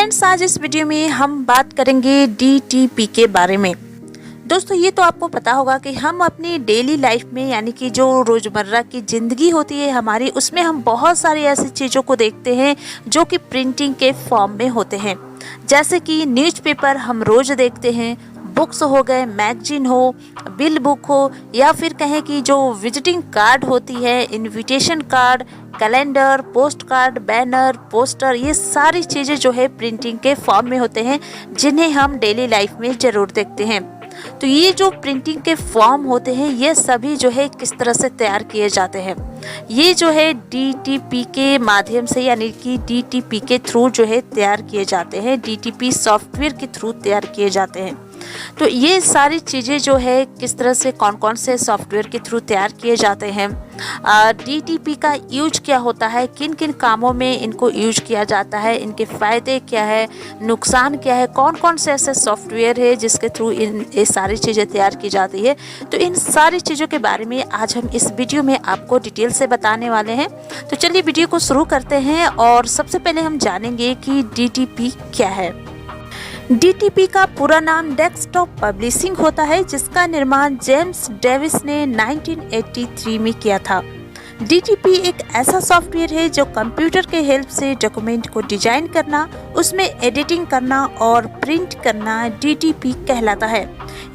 Friends, आज इस video में हम बात करेंगे डीटीपी के बारे में। दोस्तों, ये तो आपको पता होगा कि हम अपनी डेली लाइफ में यानी कि जो रोज़मर्रा की ज़िंदगी होती है हमारी, उसमें हम बहुत सारी ऐसी चीज़ों को देखते हैं जो कि प्रिंटिंग के फॉर्म में होते हैं। जैसे कि न्यूज़पेपर हम रोज़ देखते हैं, बुक्स हो गए, मैगजीन हो, बिल बुक हो, या फिर कहें कि जो विजिटिंग कार्ड होती है, invitation card, calendar, post card, banner, poster, ये सारी चीज़ें जो है प्रिंटिंग के फॉर्म में होते हैं, जिन्हें हम डेली लाइफ में ज़रूर देखते हैं। तो ये जो प्रिंटिंग के फॉर्म होते हैं, ये सभी जो है किस तरह से तैयार किए जाते हैं, ये जो है डीटीपी के माध्यम से यानी कि डीटीपी के थ्रू जो है तैयार किए जाते हैं, डीटीपी सॉफ्टवेयर के थ्रू तैयार किए जाते हैं। तो ये सारी चीज़ें जो है किस तरह से कौन कौन से सॉफ्टवेयर के थ्रू तैयार किए जाते हैं, डीटीपी का यूज क्या होता है, किन किन कामों में इनको यूज किया जाता है, इनके फ़ायदे क्या है, नुकसान क्या है, कौन कौन से ऐसे सॉफ्टवेयर है जिसके थ्रू ये सारी चीज़ें तैयार की जाती है। तो इन सारी चीज़ों के बारे में आज हम इस वीडियो में आपको डिटेल से बताने वाले हैं। तो चलिए वीडियो को शुरू करते हैं और सबसे पहले हम जानेंगे कि डीटीपी क्या है। डीटीपी का पूरा नाम डेस्कटॉप पब्लिशिंग होता है, जिसका निर्माण जेम्स डेविस ने 1983 में किया था। डीटीपी एक ऐसा सॉफ्टवेयर है जो कंप्यूटर के हेल्प से डॉक्यूमेंट को डिजाइन करना, उसमें एडिटिंग करना और प्रिंट करना डीटीपी कहलाता है।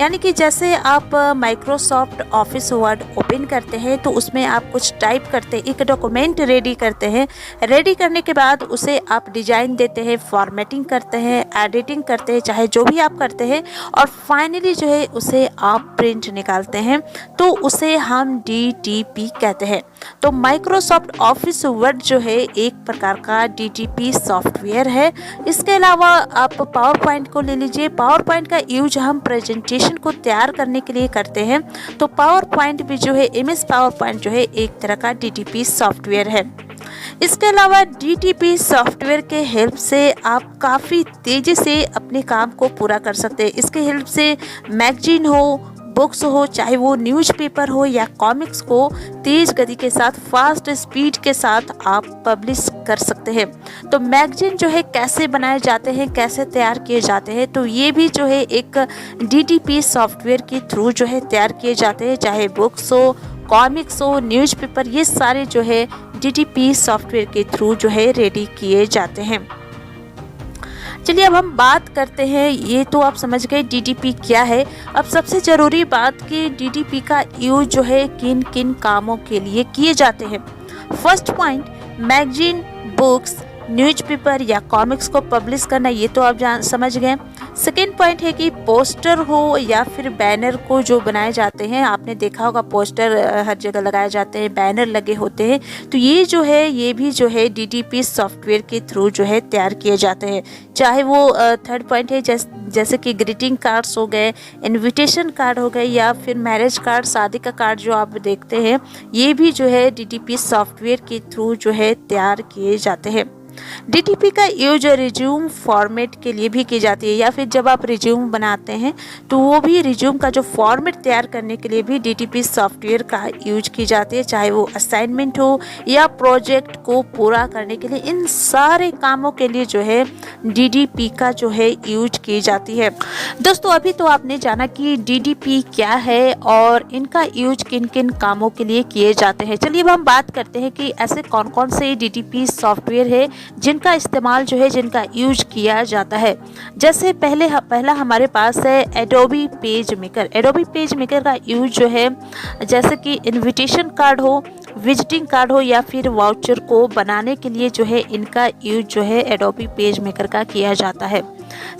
यानी कि जैसे आप माइक्रोसॉफ्ट ऑफिस वर्ड ओपन करते हैं तो उसमें आप कुछ टाइप करते हैं, एक डॉक्यूमेंट रेडी करते हैं, रेडी करने के बाद उसे आप डिजाइन देते हैं, फॉर्मेटिंग करते हैं, एडिटिंग करते हैं, चाहे जो भी आप करते हैं, और फाइनली जो है उसे आप प्रिंट निकालते हैं, तो उसे हम डीटीपी कहते हैं। तो माइक्रोसॉफ्ट ऑफिस वर्ड जो है एक प्रकार का डीटीपी सॉफ्टवेयर है। इसके अलावा आप पावर पॉइंट को ले लीजिए। पावर पॉइंट का यूज हम प्रेजेंटेशन को तैयार करने के लिए करते हैं, तो पावर पॉइंट भी जो है एमएस पावर पॉइंट जो है एक तरह का डीटीपी सॉफ्टवेयर है। इसके अलावा डीटीपी सॉफ्टवेयर के हेल्प से आप काफ़ी तेज़ी से अपने काम को पूरा कर सकते हैं। इसके हेल्प से मैगजीन हो, बुक्स हो, चाहे वो न्यूज़पेपर हो या कॉमिक्स को, तेज़ गति के साथ, फास्ट स्पीड के साथ आप पब्लिश कर सकते हैं। तो मैगजीन जो है कैसे बनाए जाते हैं, कैसे तैयार किए जाते हैं, तो ये भी जो है एक डीटीपी सॉफ्टवेयर के थ्रू जो है तैयार किए जाते हैं। चाहे बुक्स हो, कॉमिक्स हो, न्यूज़पेपर, ये सारे जो है डीटीपी सॉफ्टवेयर के थ्रू जो है रेडी किए जाते हैं। चलिए अब हम बात करते हैं, ये तो आप समझ गए डीटीपी क्या है। अब सबसे ज़रूरी बात कि डीटीपी का यूज जो है किन किन कामों के लिए किए जाते हैं। First point, magazine, books, newspaper या कॉमिक्स को पब्लिश करना, ये तो आप समझ गए। सेकेंड पॉइंट है कि पोस्टर हो या फिर बैनर को जो बनाए जाते हैं, आपने देखा होगा पोस्टर हर जगह लगाए जाते हैं, बैनर लगे होते हैं, तो ये जो है ये भी जो है डीटीपी सॉफ्टवेयर के थ्रू जो है तैयार किए जाते हैं। चाहे वो थर्ड पॉइंट है जैसे कि ग्रीटिंग कार्ड्स हो गए, इनविटेशन कार्ड हो गए, या फिर मैरिज कार्ड, शादी का कार्ड जो आप देखते हैं, ये भी जो है डीटीपी सॉफ्टवेयर के थ्रू जो है तैयार किए जाते हैं। डीटीपी का यूज रिज्यूम फॉर्मेट के लिए भी की जाती है, या फिर जब आप रिज्यूम बनाते हैं तो वो भी रिज्यूम का जो फॉर्मेट तैयार करने के लिए भी डीटीपी सॉफ्टवेयर का यूज की जाती है। चाहे वो असाइनमेंट हो या प्रोजेक्ट को पूरा करने के लिए, इन सारे कामों के लिए जो है डीटीपी का जो है यूज की जाती है। दोस्तों, अभी तो आपने जाना कि डीटीपी क्या है और इनका यूज किन किन कामों के लिए किए जाते हैं। चलिए अब हम बात करते हैं कि ऐसे कौन कौन से डीटीपी सॉफ्टवेयर है जिनका इस्तेमाल जो है, जिनका यूज किया जाता है। जैसे पहला हमारे पास है Adobe page maker. Adobe page maker का यूज जो है, जैसे कि इनविटेशन कार्ड हो, विजिटिंग कार्ड हो या फिर वाउचर को बनाने के लिए जो है इनका यूज जो है एडोबी पेज मेकर का किया जाता है।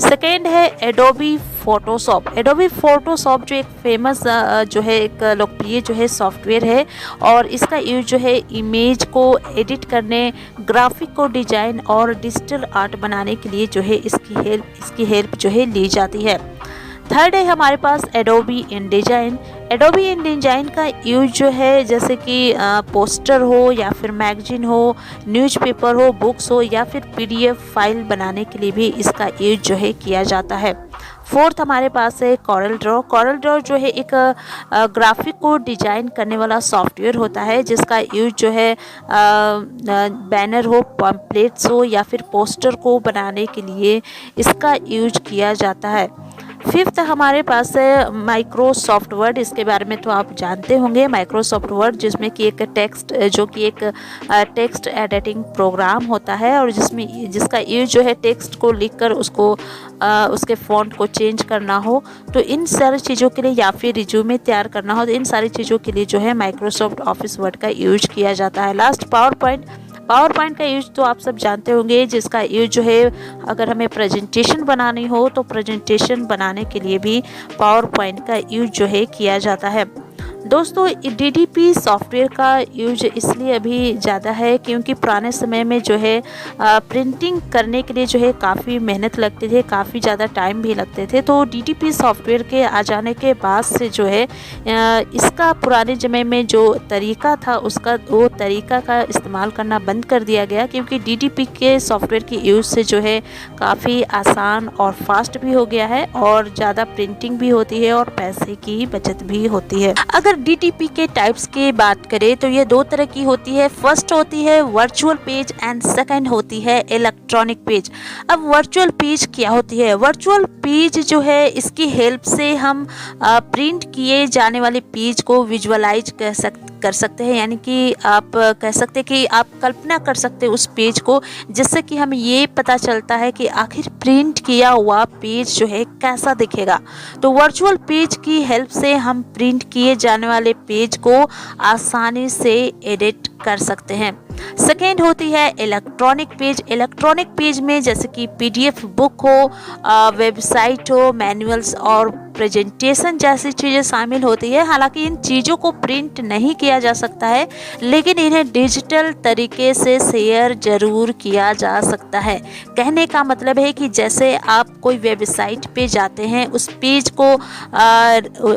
सेकेंड है एडोबी फोटोशॉप। एडोबी फोटोशॉप जो एक फेमस जो है एक लोकप्रिय जो है सॉफ्टवेयर है, और इसका यूज जो है इमेज को एडिट करने, ग्राफिक को डिजाइन और डिजिटल आर्ट बनाने के लिए जो है इसकी हेल्प जो है ली जाती है। थर्ड है हमारे पास एडोबी इंडिजाइन। एडोबी इंडिजाइन का यूज जो है जैसे कि पोस्टर हो या फिर मैगजीन हो, न्यूज़पेपर हो, बुक्स हो या फिर पीडीएफ फाइल बनाने के लिए भी इसका यूज जो है किया जाता है। फोर्थ हमारे पास है कॉरल ड्रॉ। कॉरल ड्रॉ जो है एक ग्राफिक को डिजाइन करने वाला सॉफ्टवेयर होता है, जिसका यूज जो है बैनर हो, पम्पलेट्स हो या फिर पोस्टर को बनाने के लिए इसका यूज किया जाता है। फिफ्थ हमारे पास है माइक्रोसॉफ्ट वर्ड। इसके बारे में तो आप जानते होंगे, माइक्रोसॉफ्ट वर्ड जिसमें कि एक टेक्स्ट एडिटिंग प्रोग्राम होता है और जिसका यूज जो है टेक्स्ट को लिखकर उसको उसके फ़ॉन्ट को चेंज करना हो, तो इन सारी चीज़ों के लिए, या फिर रिज्यूमे तैयार करना हो, तो इन सारी चीज़ों के लिए जो है माइक्रोसॉफ्ट ऑफिस वर्ड का यूज किया जाता है। Last power point. Power point का यूज तो आप सब जानते होंगे, जिसका यूज जो है अगर हमें प्रेजेंटेशन बनानी हो तो प्रेजेंटेशन बनाने के लिए भी पावर पॉइंट का यूज जो है किया जाता है। दोस्तों DDP सॉफ्टवेयर का यूज इसलिए अभी ज़्यादा है क्योंकि पुराने समय में जो है प्रिंटिंग करने के लिए जो है काफ़ी मेहनत लगती थी, काफ़ी ज़्यादा टाइम भी लगते थे। तो DDP सॉफ्टवेयर के आ जाने के बाद से जो है इसका पुराने समय में जो तरीका था उसका वो तरीका का इस्तेमाल करना बंद कर दिया गया, क्योंकि DDP के सॉफ्टवेयर की यूज़ से जो है काफ़ी आसान और फास्ट भी हो गया है और ज़्यादा प्रिंटिंग भी होती है और पैसे की बचत भी होती है। अगर DTP के टाइप्स की बात करें तो ये दो तरह की होती है। फर्स्ट होती है वर्चुअल पेज एंड सेकंड होती है इलेक्ट्रॉनिक पेज। अब वर्चुअल पेज क्या होती है? वर्चुअल पेज जो है इसकी हेल्प से हम प्रिंट किए जाने वाले पेज को विजुअलाइज कर सकते हैं, यानी कि आप कह सकते हैं कि आप कल्पना कर सकते हैं उस पेज को, जिससे कि हमें ये पता चलता है कि आखिर प्रिंट किया हुआ पेज जो है कैसा दिखेगा। तो वर्चुअल पेज की हेल्प से हम प्रिंट किए जाने वाले पेज को आसानी से एडिट कर सकते हैं। सेकेंड होती है इलेक्ट्रॉनिक पेज। इलेक्ट्रॉनिक पेज में जैसे कि PDF बुक हो, वेबसाइट हो, मैनुअल्स और प्रेजेंटेशन जैसी चीज़ें शामिल होती है। हालांकि इन चीज़ों को प्रिंट नहीं किया जा सकता है, लेकिन इन्हें डिजिटल तरीके से शेयर जरूर किया जा सकता है। कहने का मतलब है कि जैसे आप कोई वेबसाइट पे जाते हैं, उस पेज को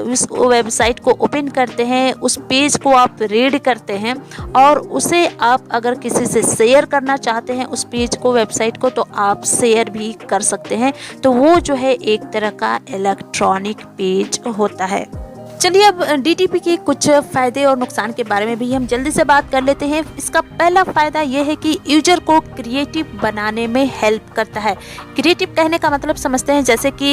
उस वेबसाइट को ओपन करते हैं, उस पेज को आप रीड करते हैं और उसे आप अगर किसी से शेयर करना चाहते हैं उस पेज को, वेबसाइट को, तो आप शेयर भी कर सकते हैं। तो वो जो है एक तरह का इलेक्ट्रॉनिक पेज होता है। चलिए अब DTP के कुछ फ़ायदे और नुकसान के बारे में भी हम जल्दी से बात कर लेते हैं। इसका पहला फ़ायदा ये है कि यूजर को क्रिएटिव बनाने में हेल्प करता है। क्रिएटिव कहने का मतलब समझते हैं,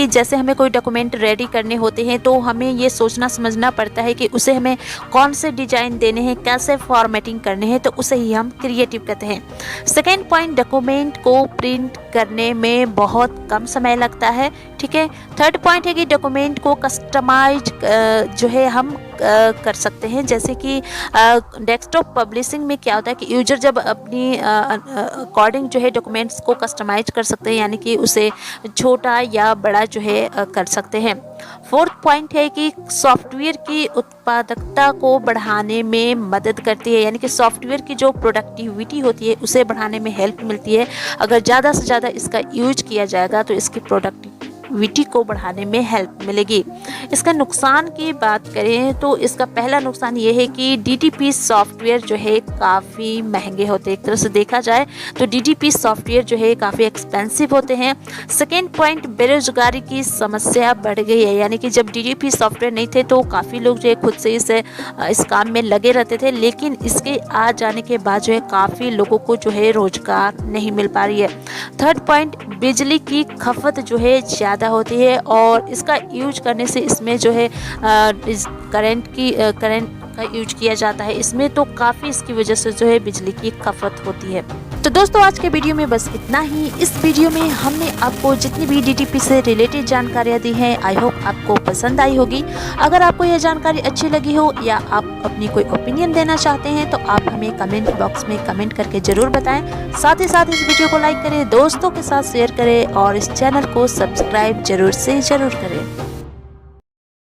जैसे हमें कोई डॉक्यूमेंट रेडी करने होते हैं तो हमें ये सोचना समझना पड़ता है कि उसे हमें कौन से डिज़ाइन देने हैं, कैसे फॉर्मेटिंग करने हैं, तो उसे ही हम क्रिएटिव कहते हैं। सेकेंड पॉइंट, डॉक्यूमेंट को प्रिंट करने में बहुत कम समय लगता है। ठीक है। थर्ड पॉइंट है कि डॉक्यूमेंट को कस्टमाइज जो है हम कर सकते हैं। जैसे कि डेस्कटॉप पब्लिशिंग में क्या होता है कि यूजर जब अपनी अकॉर्डिंग जो है डॉक्यूमेंट्स को कस्टमाइज कर सकते हैं, यानी कि उसे छोटा या बड़ा जो है कर सकते हैं। फोर्थ पॉइंट है कि सॉफ्टवेयर की उत्पादकता को बढ़ाने में मदद करती है, यानी कि सॉफ्टवेयर की जो प्रोडक्टिविटी होती है उसे बढ़ाने में हेल्प मिलती है। अगर ज़्यादा से ज़्यादा इसका यूज किया जाएगा तो इसकी प्रोडक्टिविटी को बढ़ाने में हेल्प मिलेगी। इसका नुकसान की बात करें तो इसका पहला नुकसान ये है कि DTP सॉफ्टवेयर जो है काफ़ी महंगे होते हैं। एक तरह से देखा जाए तो DTP सॉफ्टवेयर जो है काफ़ी एक्सपेंसिव होते हैं। सेकेंड पॉइंट, बेरोजगारी की समस्या बढ़ गई है, यानी कि जब DTP सॉफ्टवेयर नहीं थे तो काफ़ी लोग जो है खुद से इस काम में लगे रहते थे, लेकिन इसके आ जाने के बाद जो है काफ़ी लोगों को जो है रोजगार नहीं मिल पा रही है। थर्ड पॉइंट, बिजली की खपत जो है ज़्यादा होती है और इसका यूज करने से इसमें जो है करंट का यूज किया जाता है इसमें, तो काफ़ी इसकी वजह से जो है बिजली की खपत होती है। तो दोस्तों आज के वीडियो में बस इतना ही। इस वीडियो में हमने आपको जितनी भी DTP से रिलेटेड जानकारियाँ दी हैं, आई होप आपको पसंद आई होगी। अगर आपको यह जानकारी अच्छी लगी हो या आप अपनी कोई ओपिनियन देना चाहते हैं तो आप हमें कमेंट बॉक्स में कमेंट करके ज़रूर बताएं। साथ ही साथ इस वीडियो को लाइक करें, दोस्तों के साथ शेयर करें और इस चैनल को सब्सक्राइब जरूर से ज़रूर करें।